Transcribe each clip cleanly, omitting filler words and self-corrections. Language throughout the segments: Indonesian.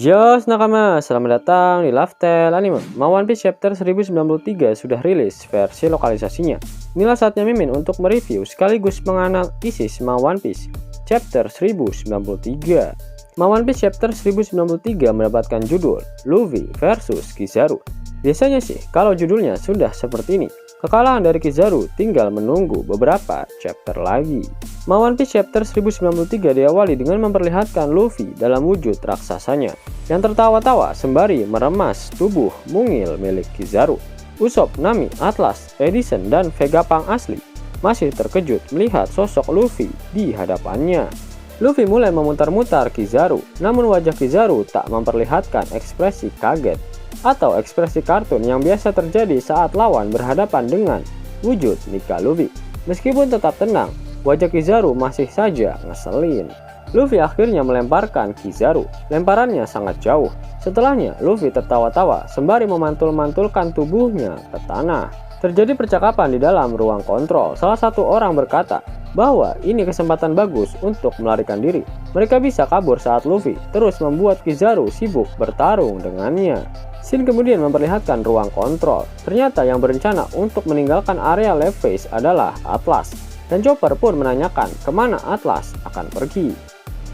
Yo nakama, selamat datang di Lifestyle Anime. One Piece Chapter 1093 sudah rilis versi lokalisasinya. Inilah saatnya Mimin untuk mereview sekaligus menganalisis One Piece Chapter 1093. One Piece Chapter 1093 mendapatkan judul Luffy versus Kizaru. Biasanya sih kalau judulnya sudah seperti ini, kekalahan dari Kizaru tinggal menunggu beberapa chapter lagi. One Piece Chapter 1093 diawali dengan memperlihatkan Luffy dalam wujud raksasanya yang tertawa-tawa sembari meremas tubuh mungil milik Kizaru. Usopp, Nami, Atlas, Edison, dan Vegapunk asli masih terkejut melihat sosok Luffy di hadapannya. Luffy mulai memutar-mutar Kizaru, namun wajah Kizaru tak memperlihatkan ekspresi kaget atau ekspresi kartun yang biasa terjadi saat lawan berhadapan dengan wujud Nika Luffy. Meskipun tetap tenang, wajah Kizaru masih saja ngeselin. Luffy akhirnya melemparkan Kizaru. Lemparannya sangat jauh. Setelahnya, Luffy tertawa-tawa sembari memantul-mantulkan tubuhnya ke tanah. Terjadi percakapan di dalam ruang kontrol. Salah satu orang berkata bahwa ini kesempatan bagus untuk melarikan diri. Mereka bisa kabur saat Luffy terus membuat Kizaru sibuk bertarung dengannya. Scene kemudian memperlihatkan ruang kontrol. Ternyata yang berencana untuk meninggalkan area Levi's adalah Atlas. Dan Chopper pun menanyakan kemana Atlas akan pergi.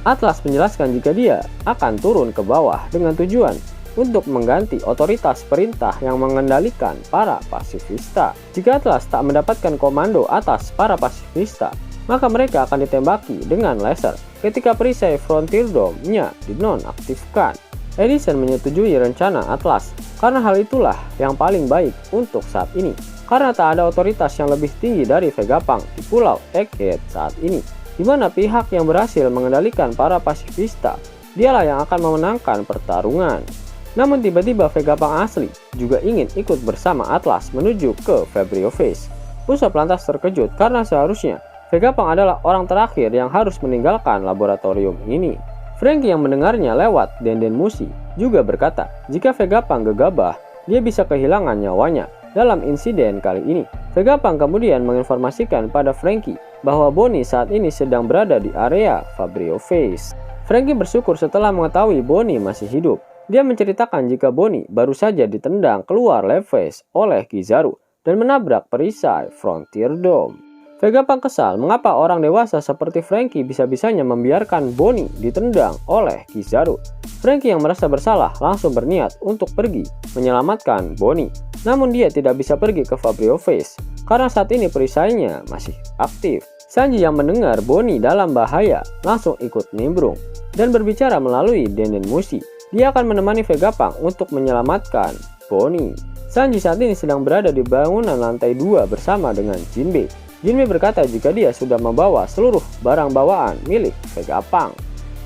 Atlas menjelaskan jika dia akan turun ke bawah dengan tujuan untuk mengganti otoritas perintah yang mengendalikan para pasifista. Jika Atlas tak mendapatkan komando atas para pasifista, maka mereka akan ditembaki dengan laser ketika perisai Frontier Dome-nya dinonaktifkan. Edison menyetujui rencana Atlas karena hal itulah yang paling baik untuk saat ini. Karena tak ada otoritas yang lebih tinggi dari Vegapunk di Pulau Egghead saat ini, di mana pihak yang berhasil mengendalikan para pasifista, dialah yang akan memenangkan pertarungan. Namun tiba-tiba Vegapunk asli juga ingin ikut bersama Atlas menuju ke Fabrio Face. Usopp lantas terkejut karena seharusnya Vegapunk adalah orang terakhir yang harus meninggalkan laboratorium ini. Franky yang mendengarnya lewat Denden Mushi juga berkata jika Vegapunk gegabah, dia bisa kehilangan nyawanya. Dalam insiden kali ini, Vegapunk kemudian menginformasikan pada Franky bahwa Bonnie saat ini sedang berada di area Fabrio Face. Franky bersyukur setelah mengetahui Bonnie masih hidup. Dia menceritakan jika Bonnie baru saja ditendang keluar Levi's oleh Kizaru dan menabrak perisai Frontier Dome. Vegapunk kesal mengapa orang dewasa seperti Franky bisa-bisanya membiarkan Bonnie ditendang oleh Kizaru. Franky yang merasa bersalah langsung berniat untuk pergi menyelamatkan Bonnie. Namun dia tidak bisa pergi ke Fabrio Face karena saat ini perisainya masih aktif. Sanji yang mendengar Bonnie dalam bahaya langsung ikut nimbrung dan berbicara melalui Denden Mushi. Dia akan menemani Vegapunk untuk menyelamatkan Bonnie. Sanji saat ini sedang berada di bangunan lantai 2 bersama dengan Jinbe. Jinbe berkata jika dia sudah membawa seluruh barang bawaan milik Vegapunk.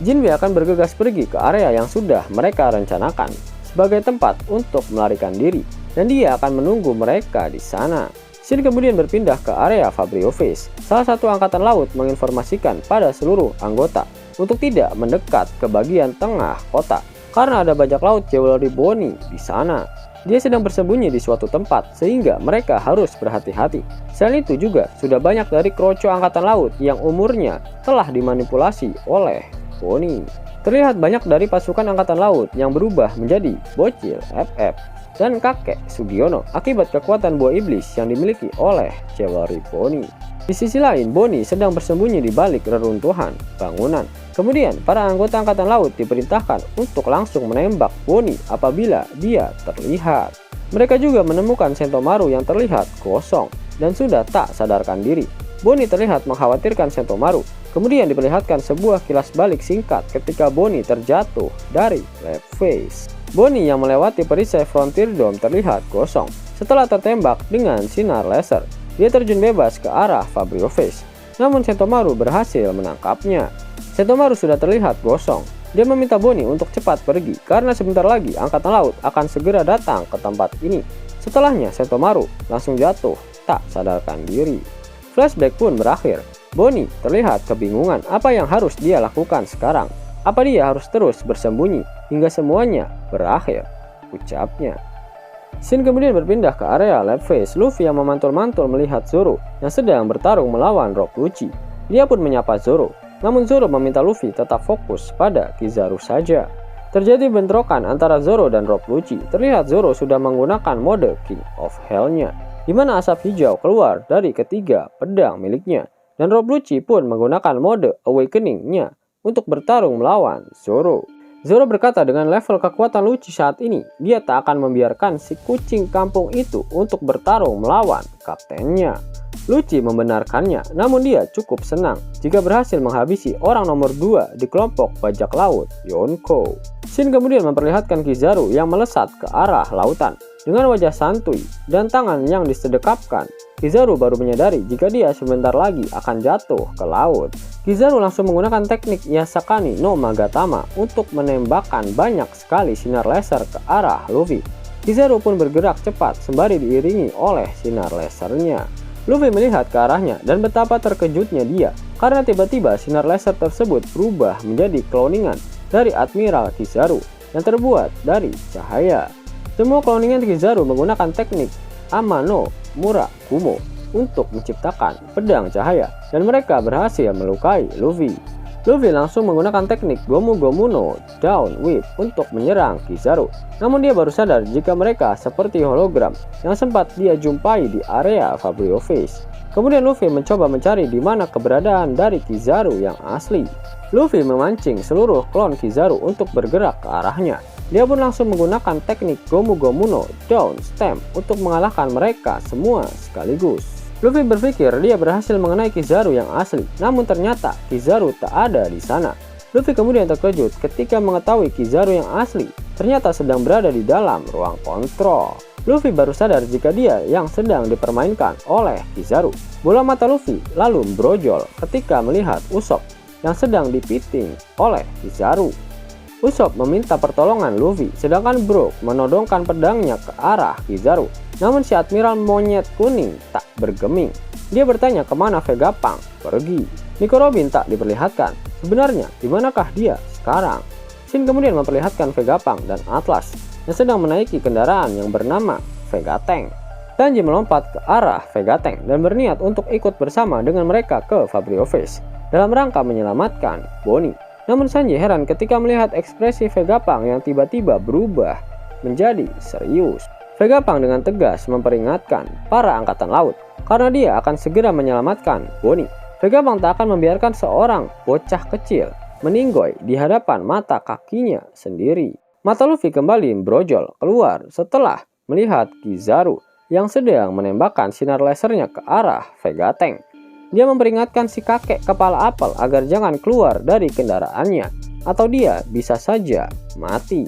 Jinbe akan bergegas pergi ke area yang sudah mereka rencanakan sebagai tempat untuk melarikan diri, dan dia akan menunggu mereka di sana. Scene kemudian berpindah ke area Fabrio Face. Salah satu angkatan laut menginformasikan pada seluruh anggota untuk tidak mendekat ke bagian tengah kota karena ada bajak laut jewelry Bonnie di sana. Dia sedang bersembunyi di suatu tempat sehingga mereka harus berhati-hati. Selain itu juga sudah banyak dari kroco angkatan laut yang umurnya telah dimanipulasi oleh Bonnie. Terlihat banyak dari pasukan angkatan laut yang berubah menjadi bocil FF dan kakek Sugiono akibat kekuatan buah iblis yang dimiliki oleh jewelry Bonnie. Di sisi lain, Bonnie sedang bersembunyi di balik reruntuhan bangunan. Kemudian, para anggota angkatan laut diperintahkan untuk langsung menembak Bonnie apabila dia terlihat. Mereka juga menemukan Sentomaru yang terlihat kosong dan sudah tak sadarkan diri. Bonnie terlihat mengkhawatirkan Sentomaru. Kemudian diperlihatkan sebuah kilas balik singkat ketika Bonnie terjatuh dari Levi's. Bonnie yang melewati perisai Frontier Dome terlihat kosong setelah tertembak dengan sinar laser. Dia terjun bebas ke arah Fabrio Face, namun Sentomaru berhasil menangkapnya. Sentomaru sudah terlihat gosong. Dia meminta Bonnie untuk cepat pergi karena sebentar lagi angkatan laut akan segera datang ke tempat ini. Setelahnya Sentomaru langsung jatuh tak sadarkan diri. Flashback pun berakhir. Bonnie terlihat kebingungan apa yang harus dia lakukan sekarang. Apa dia harus terus bersembunyi hingga semuanya berakhir, ucapnya. Scene kemudian berpindah ke area Levi's. Luffy yang memantul-mantul melihat Zoro yang sedang bertarung melawan Rock Lucci. Dia pun menyapa Zoro, namun Zoro meminta Luffy tetap fokus pada Kizaru saja. Terjadi bentrokan antara Zoro dan Rob Lucci. Terlihat Zoro sudah menggunakan mode King of Hell-nya, di mana asap hijau keluar dari ketiga pedang miliknya. Dan Rob Lucci pun menggunakan mode Awakening-nya untuk bertarung melawan Zoro. Zoro berkata dengan level kekuatan Lucci saat ini, dia tak akan membiarkan si kucing kampung itu untuk bertarung melawan kaptennya. Lucci membenarkannya, namun dia cukup senang jika berhasil menghabisi orang nomor 2 di kelompok bajak laut, Yonko. Shin kemudian memperlihatkan Kizaru yang melesat ke arah lautan. Dengan wajah santuy dan tangan yang disedekapkan, Kizaru baru menyadari jika dia sebentar lagi akan jatuh ke laut. Kizaru langsung menggunakan teknik Yasakani no Magatama untuk menembakkan banyak sekali sinar laser ke arah Luffy. Kizaru pun bergerak cepat sembari diiringi oleh sinar lasernya. Luffy melihat ke arahnya dan betapa terkejutnya dia karena tiba-tiba sinar laser tersebut berubah menjadi cloningan dari Admiral Kizaru yang terbuat dari cahaya. Semua cloningan Kizaru menggunakan teknik Amano Murakumo untuk menciptakan pedang cahaya dan mereka berhasil melukai Luffy. Luffy langsung menggunakan teknik Gomu Gomu no Down Whip untuk menyerang Kizaru. Namun dia baru sadar jika mereka seperti hologram yang sempat dia jumpai di area Fabrio Face. Kemudian Luffy mencoba mencari di mana keberadaan dari Kizaru yang asli. Luffy memancing seluruh klon Kizaru untuk bergerak ke arahnya. Dia pun langsung menggunakan teknik Gomu Gomu no Down Stamp untuk mengalahkan mereka semua sekaligus. Luffy berpikir dia berhasil mengenai Kizaru yang asli, namun ternyata Kizaru tak ada di sana. Luffy kemudian terkejut ketika mengetahui Kizaru yang asli ternyata sedang berada di dalam ruang kontrol. Luffy baru sadar jika dia yang sedang dipermainkan oleh Kizaru. Bola mata Luffy lalu brojol ketika melihat Usopp yang sedang dipiting oleh Kizaru. Usopp meminta pertolongan Luffy, sedangkan Brook menodongkan pedangnya ke arah Kizaru. Namun si Admiral Monyet Kuning tak bergeming. Dia bertanya kemana Vegapunk pergi. Nico Robin tak diperlihatkan. Sebenarnya di manakah dia sekarang? Shin kemudian memperlihatkan Vegapunk dan Atlas yang sedang menaiki kendaraan yang bernama Vega Tank. Sanji melompat ke arah Vega Tank dan berniat untuk ikut bersama dengan mereka ke Fabrio Face dalam rangka menyelamatkan Bonnie. Namun Sanji heran ketika melihat ekspresi Vegapunk yang tiba-tiba berubah menjadi serius. Vegapunk dengan tegas memperingatkan para angkatan laut karena dia akan segera menyelamatkan Bonnie. Vegapunk tak akan membiarkan seorang bocah kecil meninggoy di hadapan mata kakinya sendiri. Mata Luffy kembali brojol keluar setelah melihat Kizaru yang sedang menembakkan sinar lasernya ke arah Vega Tank. Dia memperingatkan si kakek kepala apel agar jangan keluar dari kendaraannya atau dia bisa saja mati.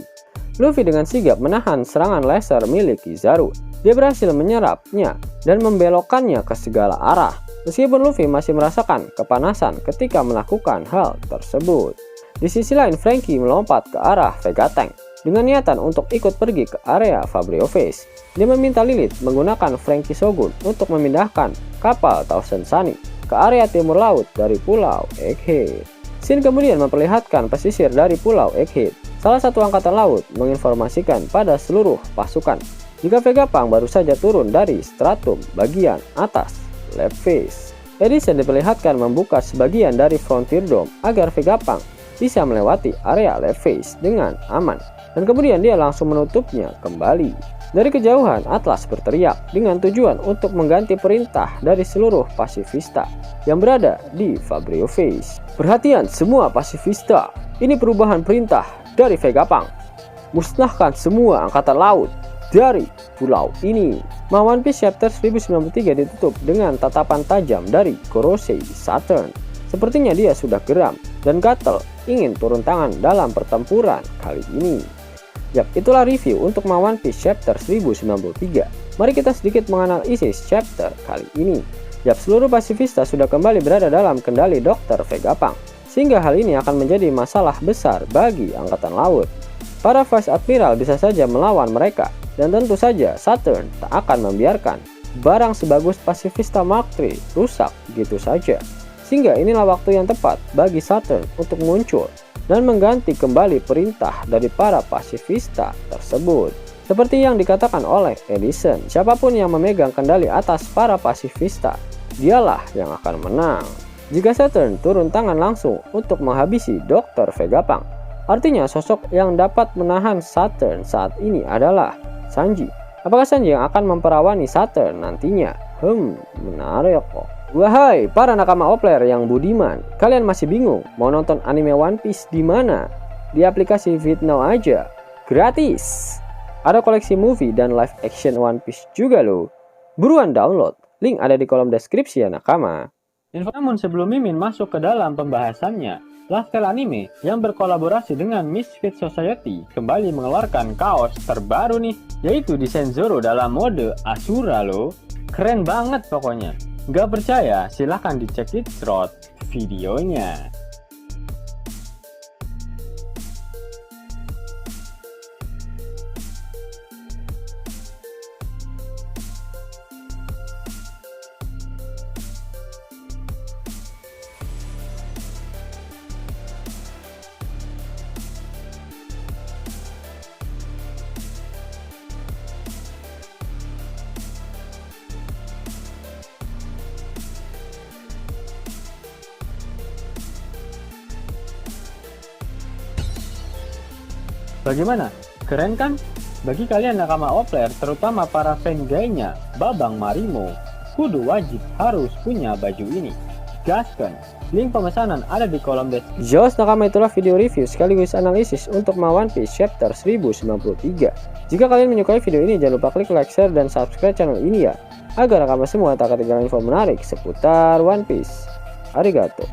Luffy dengan sigap menahan serangan laser milik Kizaru. Dia berhasil menyerapnya dan membelokkannya ke segala arah. Meskipun Luffy masih merasakan kepanasan ketika melakukan hal tersebut. Di sisi lain, Franky melompat ke arah Vega Tank dengan niatan untuk ikut pergi ke area Fabrio Face. Dia meminta Lilith menggunakan Franky Shogun untuk memindahkan kapal Thousand Sunny ke area timur laut dari Pulau Egghead. Shin kemudian memperlihatkan pesisir dari Pulau Egghead. Salah satu angkatan laut menginformasikan pada seluruh pasukan jika Vegapunk baru saja turun dari stratum bagian atas Lab Face. Edison diperlihatkan membuka sebagian dari Frontier Dome agar Vegapunk bisa melewati area Lab Face dengan aman, dan kemudian dia langsung menutupnya kembali. Dari kejauhan, Atlas berteriak dengan tujuan untuk mengganti perintah dari seluruh pasifista yang berada di Fabrio Face. Perhatian semua pasifista, ini perubahan perintah dari Vegapunk. Musnahkan semua angkatan laut dari pulau ini. One Piece Chapter 1093 ditutup dengan tatapan tajam dari Gorosei Saturn. Sepertinya dia sudah geram dan gatel ingin turun tangan dalam pertempuran kali ini. Yap, itulah review untuk One Piece Chapter 1093. Mari kita sedikit mengenal isi chapter kali ini. Yap, seluruh pasifista sudah kembali berada dalam kendali Dr. Vegapunk, sehingga hal ini akan menjadi masalah besar bagi angkatan laut. Para Vice Admiral bisa saja melawan mereka, dan tentu saja Saturn tak akan membiarkan barang sebagus pasifista Mark III rusak gitu saja. Sehingga inilah waktu yang tepat bagi Saturn untuk muncul dan mengganti kembali perintah dari para pasifista tersebut. Seperti yang dikatakan oleh Edison, siapapun yang memegang kendali atas para pasifista, dialah yang akan menang. Jika Saturn turun tangan langsung untuk menghabisi Dr. Vegapunk, Artinya sosok yang dapat menahan Saturn saat ini adalah Sanji. Apakah Sanji yang akan memperawani Saturn nantinya? Menarik kok. Wahai para nakama Opler yang budiman, kalian masih bingung mau nonton anime One Piece di mana? Di aplikasi VidNow aja, gratis. Ada koleksi movie dan live action One Piece juga loh. Buruan download, link ada di kolom deskripsi ya nakama. Namun sebelum Mimin masuk ke dalam pembahasannya, Laftel Anime yang berkolaborasi dengan Misfit Society kembali mengeluarkan kaos terbaru nih, yaitu desain Zoro dalam mode Asura loh. Keren banget pokoknya. Gak percaya? Silahkan dicek di thread videonya. Bagaimana? Keren kan? Bagi kalian nakama Opler, terutama para fan gaynya Babang Marimo, kudu wajib harus punya baju ini. Gaskan, link pemesanan ada di kolom deskripsi. Jos nakama, itulah video review sekaligus analisis untuk One Piece chapter 1093. Jika kalian menyukai video ini, jangan lupa klik like, share, dan subscribe channel ini ya, agar nakama semua tak ketinggalan info menarik seputar One Piece. Arigato.